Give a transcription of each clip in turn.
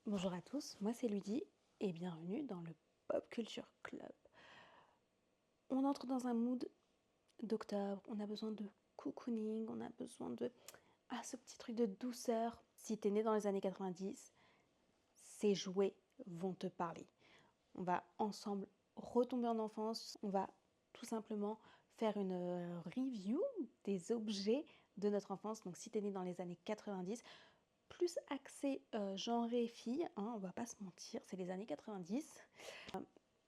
Bonjour à tous, moi c'est Ludie et bienvenue dans le Pop Culture Club. On entre dans un mood d'octobre, on a besoin de cocooning, on a besoin de ce petit truc de douceur. Si t'es né dans les années 90, ces jouets vont te parler. On va ensemble retomber en enfance, on va tout simplement faire une review des objets de notre enfance. Donc si t'es né dans les années 90, plus axé genré fille, hein, on va pas se mentir, c'est les années 90.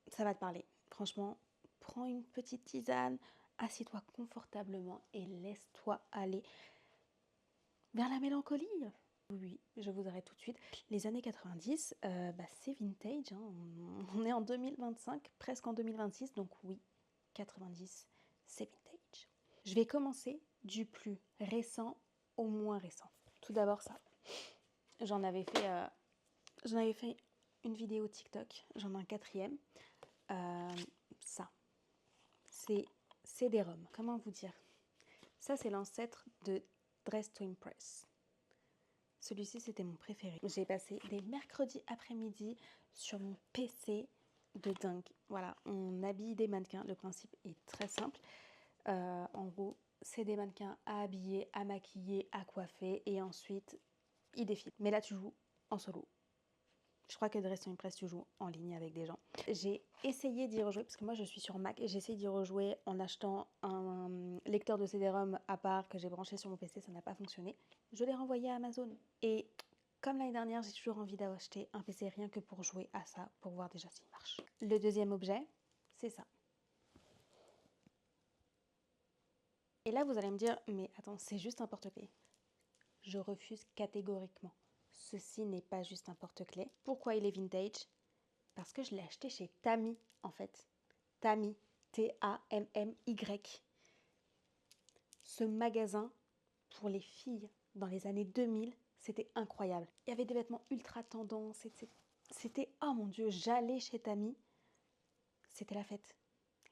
Ça va te parler. Franchement, prends une petite tisane, assieds-toi confortablement et laisse-toi aller vers la mélancolie. Oui, je vous arrête tout de suite. Les années 90, c'est vintage. Hein. On est en 2025, presque en 2026, donc oui, 90, c'est vintage. Je vais commencer du plus récent au moins récent. Tout d'abord ça. J'en avais fait une vidéo TikTok, j'en ai un quatrième. Ça, c'est CD-ROM. Comment vous dire? Ça, c'est l'ancêtre de Dress to Impress. Celui-ci, c'était mon préféré. J'ai passé des mercredis après-midi sur mon PC de dingue. Voilà, on habille des mannequins. Le principe est très simple. En gros, c'est des mannequins à habiller, à maquiller, à coiffer et ensuite, ils défilent. Mais là, tu joues en solo. Je crois que Dress to Impress, tu joues en ligne avec des gens. J'ai essayé d'y rejouer, parce que moi je suis sur Mac, et j'ai essayé d'y rejouer en achetant un lecteur de CD-ROM à part que j'ai branché sur mon PC, ça n'a pas fonctionné. Je l'ai renvoyé à Amazon. Et comme l'année dernière, j'ai toujours envie d'acheter un PC rien que pour jouer à ça, pour voir déjà s'il marche. Le deuxième objet, c'est ça. Et là, vous allez me dire, mais attends, c'est juste un porte-clés. Je refuse catégoriquement. Ceci n'est pas juste un porte-clés. Pourquoi il est vintage? Parce que je l'ai acheté chez Tami, en fait. Tami, T-A-M-M-Y. Ce magasin, pour les filles, dans les années 2000, c'était incroyable. Il y avait des vêtements ultra tendance. C'était, oh mon Dieu, j'allais chez Tami. C'était la fête.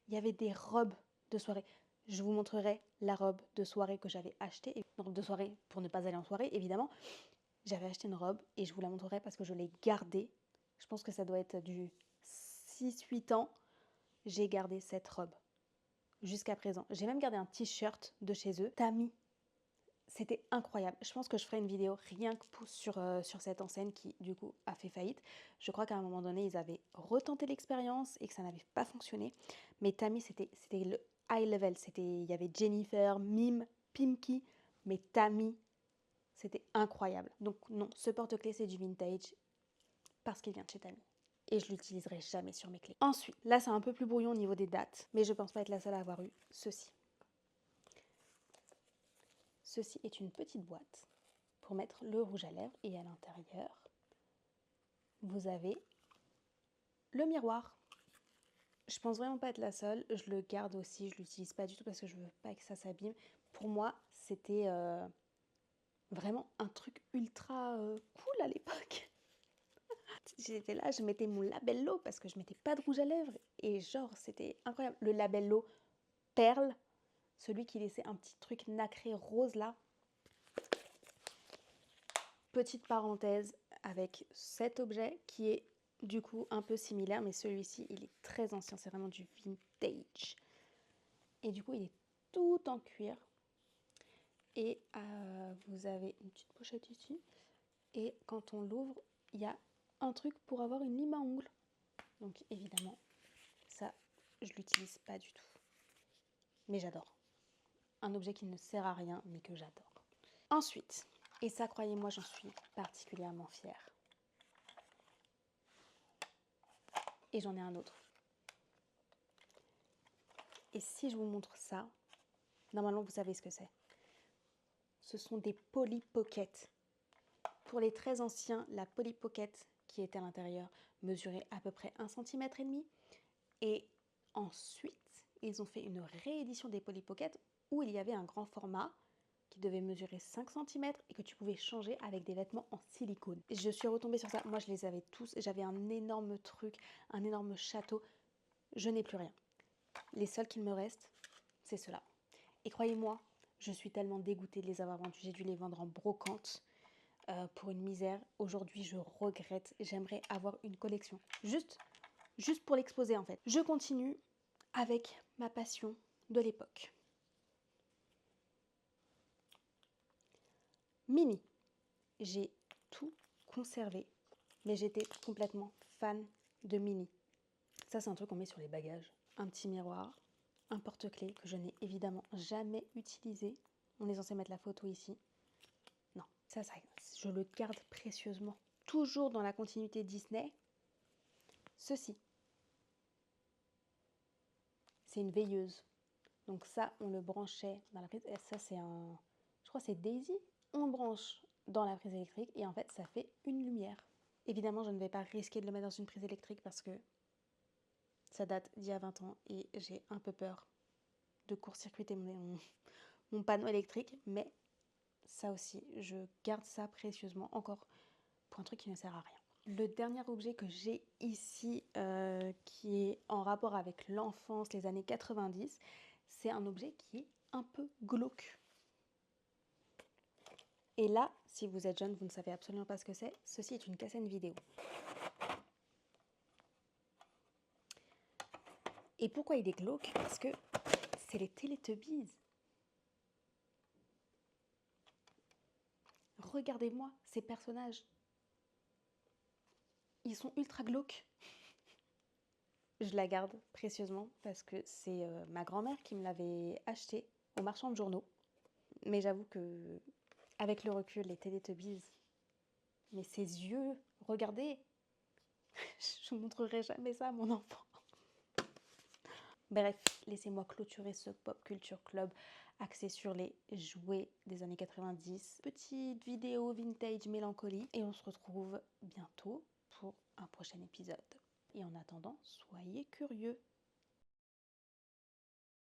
Il y avait des robes de soirée. Je vous montrerai la robe de soirée que j'avais achetée. Une robe de soirée pour ne pas aller en soirée, évidemment. J'avais acheté une robe et je vous la montrerai parce que je l'ai gardée. Je pense que ça doit être du 6-8 ans. J'ai gardé cette robe jusqu'à présent. J'ai même gardé un t-shirt de chez eux. Tami, c'était incroyable. Je pense que je ferai une vidéo rien que sur cette enseigne qui, du coup, a fait faillite. Je crois qu'à un moment donné, ils avaient retenté l'expérience et que ça n'avait pas fonctionné. Mais Tami, c'était le high level. Il y avait Jennifer, Mime, Pimki. Mais Tami, c'était incroyable. Donc non, ce porte-clés, c'est du vintage parce qu'il vient de chez Tami. Et je l'utiliserai jamais sur mes clés. Ensuite, là c'est un peu plus brouillon au niveau des dates, mais je pense pas être la seule à avoir eu ceci. Ceci est une petite boîte pour mettre le rouge à lèvres et à l'intérieur, vous avez le miroir. Je pense vraiment pas être la seule, je le garde aussi, je l'utilise pas du tout parce que je veux pas que ça s'abîme. Pour moi, c'était vraiment un truc ultra cool à l'époque. J'étais là, je mettais mon labello parce que je mettais pas de rouge à lèvres et genre c'était incroyable. Le labello perle, celui qui laissait un petit truc nacré rose là. Petite parenthèse avec cet objet qui est du coup un peu similaire, mais celui-ci il est très ancien, c'est vraiment du vintage. Et du coup il est tout en cuir. Et vous avez une petite pochette ici. Et quand on l'ouvre, il y a un truc pour avoir une lime à ongles. Donc évidemment, ça, je l'utilise pas du tout. Mais j'adore. Un objet qui ne sert à rien, mais que j'adore. Ensuite, et ça, croyez-moi, j'en suis particulièrement fière. Et j'en ai un autre. Et si je vous montre ça, normalement, vous savez ce que c'est. Ce sont des Polly Pocket. Pour les très anciens, la Polly Pocket qui était à l'intérieur mesurait à peu près 1,5 cm. Et ensuite, ils ont fait une réédition des Polly Pocket où il y avait un grand format qui devait mesurer 5 cm et que tu pouvais changer avec des vêtements en silicone. Je suis retombée sur ça. Moi, je les avais tous. J'avais un énorme truc, un énorme château. Je n'ai plus rien. Les seuls qu'il me reste, c'est ceux-là. Et croyez-moi, je suis tellement dégoûtée de les avoir vendus. J'ai dû les vendre en brocante. pour une misère. Aujourd'hui, je regrette. J'aimerais avoir une collection. Juste pour l'exposer en fait. Je continue avec ma passion de l'époque. Mini. J'ai tout conservé, mais j'étais complètement fan de Mini. Ça, c'est un truc qu'on met sur les bagages. Un petit miroir, un porte-clés que je n'ai évidemment jamais utilisé. On est censé mettre la photo ici. Non, ça, je le garde précieusement. Toujours dans la continuité Disney, ceci. C'est une veilleuse. Donc ça, on le branchait dans la prise. Et ça, c'est un... Je crois que c'est Daisy. On le branche dans la prise électrique et en fait, ça fait une lumière. Évidemment, je ne vais pas risquer de le mettre dans une prise électrique parce que ça date d'il y a 20 ans et j'ai un peu peur de court-circuiter mon panneau électrique. Mais ça aussi, je garde ça précieusement encore pour un truc qui ne sert à rien. Le dernier objet que j'ai ici, qui est en rapport avec l'enfance, les années 90, c'est un objet qui est un peu glauque. Et là, si vous êtes jeune, vous ne savez absolument pas ce que c'est. Ceci est une cassette vidéo. Et pourquoi il est glauque? Parce que c'est les Teletubbies. Regardez-moi ces personnages. Ils sont ultra glauques. Je la garde précieusement parce que c'est ma grand-mère qui me l'avait acheté au marchand de journaux. Mais j'avoue que, avec le recul, les Teletubbies, mais ses yeux, regardez, je ne montrerai jamais ça à mon enfant. Bref, laissez-moi clôturer ce Pop Culture Club axé sur les jouets des années 90. Petite vidéo vintage mélancolie et on se retrouve bientôt pour un prochain épisode. Et en attendant, soyez curieux.